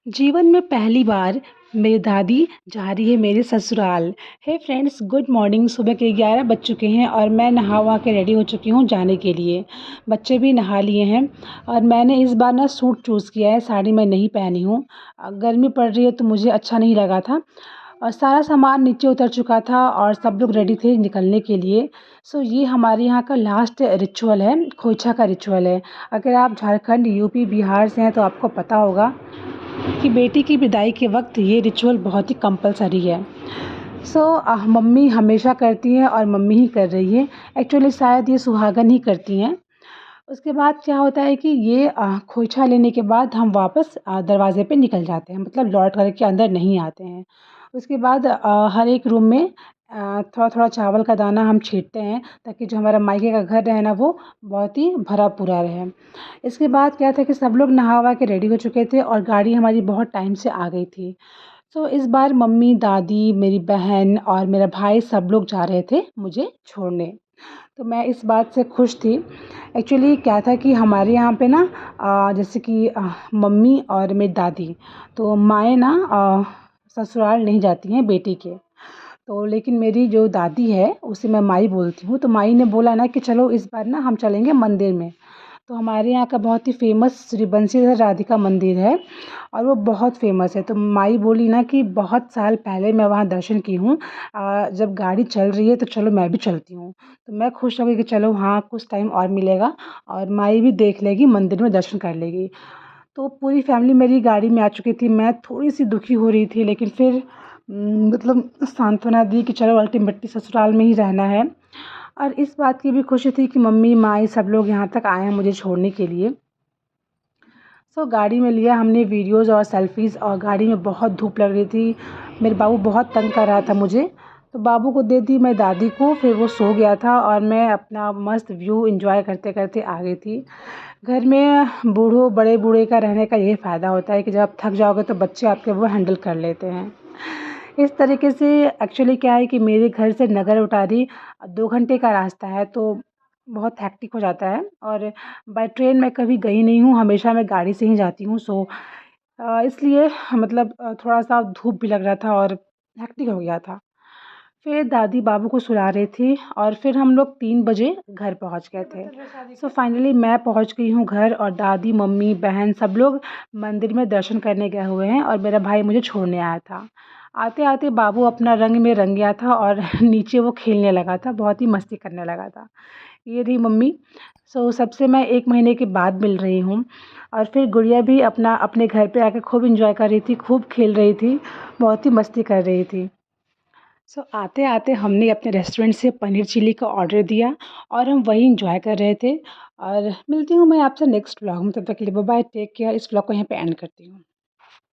जीवन में पहली बार मेरी दादी जा रही है मेरे ससुराल। Hey friends, good morning. सुबह के 11 बज चुके हैं और मैं नहा वहा के रेडी हो चुकी हूँ जाने के लिए। बच्चे भी नहा लिए हैं और मैंने इस बार ना सूट चूज़ किया है, साड़ी मैं नहीं पहनी हूँ। गर्मी पड़ रही है तो मुझे अच्छा नहीं लगा था और सारा सामान नीचे उतर चुका था और सब लोग रेडी थे निकलने के लिए। सो ये हमारे यहाँ का लास्ट रिचुअल है, खोइछा का रिचुअल है। अगर आप झारखंड, यूपी, बिहार से हैं तो आपको पता होगा कि बेटी की विदाई के वक्त ये रिचुअल बहुत ही कंपलसरी है। मम्मी हमेशा करती हैं और मम्मी ही कर रही है। एक्चुअली शायद ये सुहागन ही करती हैं। उसके बाद क्या होता है कि ये खोइछा लेने के बाद हम वापस दरवाज़े पे निकल जाते हैं, मतलब लौट कर के अंदर नहीं आते हैं। उसके बाद हर एक रूम में थोड़ा-थोड़ा चावल का दाना हम छींटते हैं ताकि जो हमारा मायके का घर है ना, वो बहुत ही भरा-पूरा रहे। इसके बाद क्या था कि सब लोग नहा-वहा के रेडी हो चुके थे और गाड़ी हमारी बहुत टाइम से आ गई थी। इस बार मम्मी, दादी, मेरी बहन और मेरा भाई सब लोग जा रहे थे मुझे छोड़ने। तो मैं इस बात से खुश थी। एक्चुअली क्या था कि हमारे यहाँ पे ना जैसे कि मम्मी और मेरी दादी, तो माएँ ना ससुराल नहीं जाती हैं बेटी के। तो लेकिन मेरी जो दादी है उसे मैं माई बोलती हूँ, तो माई ने बोला ना कि चलो इस बार ना हम चलेंगे मंदिर में। तो हमारे यहाँ का बहुत ही फ़ेमस श्री बंसीधर राधिका मंदिर है और वो बहुत फ़ेमस है। तो माई बोली ना कि बहुत साल पहले मैं वहाँ दर्शन की हूँ, जब गाड़ी चल रही है तो चलो मैं भी चलती हूँ। तो मैं खुश हो गई कि चलो हाँ, कुछ टाइम और मिलेगा और माई भी देख लेगी, मंदिर में दर्शन कर लेगी। तो पूरी फैमिली मेरी गाड़ी में आ चुकी थी। मैं थोड़ी-सी दुखी हो रही थी, लेकिन फिर मतलब सांत्वना दी कि चलो अल्टीमेटली ससुराल में ही रहना है। और इस बात की भी खुशी थी कि मम्मी, माई सब लोग यहाँ तक आए हैं मुझे छोड़ने के लिए। गाड़ी में लिया हमने वीडियोज़ और सेल्फ़ीज़ और गाड़ी में बहुत धूप लग रही थी। मेरे बाबू बहुत तंग कर रहा था मुझे, तो बाबू को दे दी मैं दादी को, फिर वो सो गया था और मैं अपना मस्त व्यू एन्जॉय करते-करते आ गई थी। घर में बड़े बूढ़े का रहने का यही फ़ायदा होता है कि जब आप थक जाओगे तो बच्चे आपके वो हैंडल कर लेते हैं। इस तरीके से एक्चुअली क्या है कि मेरे घर से नगर उटारी 2 घंटे का रास्ता है, तो बहुत हेक्टिक हो जाता है और बाय ट्रेन मैं कभी गई नहीं हूँ, हमेशा मैं गाड़ी से ही जाती हूँ। इसलिए मतलब थोड़ा-सा धूप भी लग रहा था और हेक्टिक हो गया था। फिर दादी बाबू को सुला रही थी और फिर हम लोग 3 बजे घर पहुँच गए थे। फाइनली मैं पहुँच गई हूँ घर और दादी, मम्मी, बहन सब लोग मंदिर में दर्शन करने गए हुए हैं और मेरा भाई मुझे छोड़ने आया था। आते-आते बाबू अपना रंग में रंग गया था और नीचे वो खेलने लगा था, बहुत ही मस्ती करने लगा था। ये रही मम्मी। सबसे मैं 1 महीने के बाद मिल रही हूँ और फिर गुड़िया भी अपने घर पे आके खूब एन्जॉय कर रही थी, खूब खेल रही थी, बहुत ही मस्ती कर रही थी। आते-आते हमने अपने रेस्टोरेंट से पनीर चिल्ली का ऑर्डर दिया और हम वही एन्जॉय कर रहे थे और मिलती हूँ मैं आपसे नेक्स्ट व्लॉग में। तब तक के लिए बाय बाय, टेक केयर। इस व्लॉग को यहीं पे एंड करती हूँ।